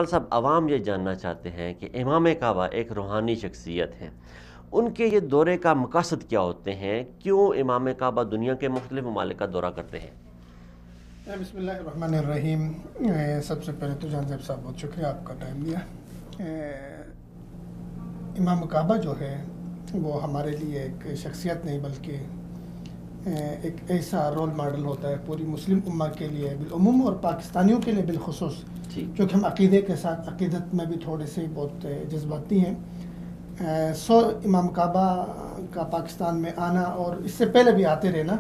صاحب، عوام یہ جاننا چاہتے ہیں کہ امام کعبہ ایک روحانی شخصیت ہیں، ان کے یہ دورے کا مقاصد کیا ہوتے ہیں؟ کیوں امام کعبہ دنیا کے مختلف ممالک کا دورہ کرتے ہیں؟ بسم اللہ الرحمن الرحیم۔ سب سے پہلے تو جان زیب صاحب بہت شکریہ، آپ کا ٹائم دیا۔ امام کعبہ جو ہے وہ ہمارے لیے ایک شخصیت نہیں بلکہ ایک ایسا رول ماڈل ہوتا ہے پوری مسلم امہ کے لیے بالعموم اور پاکستانیوں کے لیے بالخصوص، کیونکہ ہم عقیدے کے ساتھ عقیدت میں بھی تھوڑے سے بہت جذباتی ہیں۔ امام کعبہ کا پاکستان میں آنا اور اس سے پہلے بھی آتے رہنا،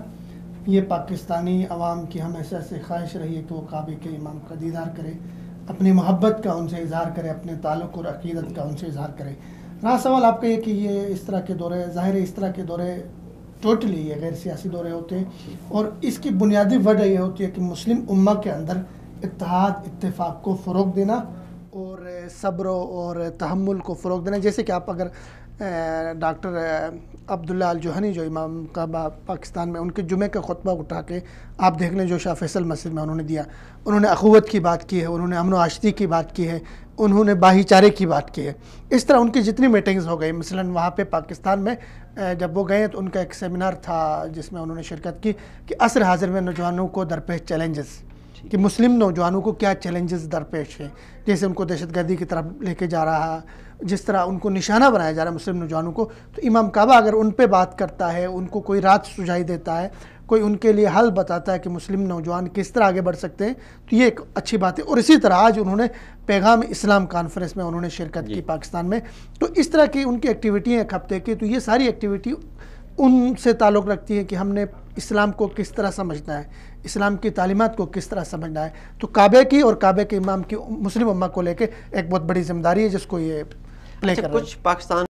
یہ پاکستانی عوام کی ہمیشہ سے خواہش رہی ہے کہ وہ کعبے کے امام کا دیدار کرے، اپنی محبت کا ان سے اظہار کرے، اپنے تعلق اور عقیدت کا ان سے اظہار کرے۔ رہا سوال آپ کا یہ کہ یہ اس طرح کے دورے، ظاہر ہے اس طرح کے دورے ٹوٹلی یہ غیر سیاسی دورے ہوتے ہیں، اور اس کی بنیادی وجہ یہ ہوتی ہے کہ مسلم امہ کے اندر اتحاد، اتفاق کو فروغ دینا اور صبر اور تحمل کو فروغ دینا۔ جیسے کہ آپ اگر ڈاکٹر عبداللہ الجوہنی جو امام کعبہ پاکستان میں، ان کے جمعے کا خطبہ اٹھا کے آپ دیکھ لیں جو شاہ فیصل مسجد میں انہوں نے دیا، انہوں نے اخوت کی بات کی ہے، انہوں نے امن و آشتی کی بات کی ہے، انہوں نے بھائی چارے کی بات کی ہے۔ اس طرح ان کی جتنی میٹنگز ہو گئی، مثلا وہاں پہ پاکستان میں جب وہ گئے تو ان کا ایک سیمینار تھا جس میں انہوں نے شرکت کی کہ عصر حاضر میں نوجوانوں کو درپیش چیلنجز، کہ مسلم نوجوانوں کو کیا چیلنجز درپیش ہیں، جیسے ان کو دہشت گردی کی طرف لے کے جا رہا، جس طرح ان کو نشانہ بنایا جا رہا ہے مسلم نوجوانوں کو، تو امام کعبہ اگر ان پہ بات کرتا ہے، ان کو کوئی رات سجھائی دیتا ہے، کوئی ان کے لیے حل بتاتا ہے کہ مسلم نوجوان کس طرح آگے بڑھ سکتے ہیں، تو یہ ایک اچھی بات ہے۔ اور اسی طرح آج انہوں نے پیغام اسلام کانفرنس میں انہوں نے شرکت کی پاکستان میں، تو اس طرح کی ان کی ایکٹیویٹی ہیں ایک ہفتے کی، تو یہ ساری ایکٹیویٹی ان سے تعلق رکھتی ہے کہ ہم نے اسلام کو کس طرح سمجھنا ہے، اسلام کی تعلیمات کو کس طرح سمجھنا ہے۔ تو کعبے کی اور کعبے کے امام کی مسلم امہ کو لے کے ایک بہت بڑی ذمہ داری ہے جس کو یہ پلے کر رہے ہیں۔ کچھ پاکستان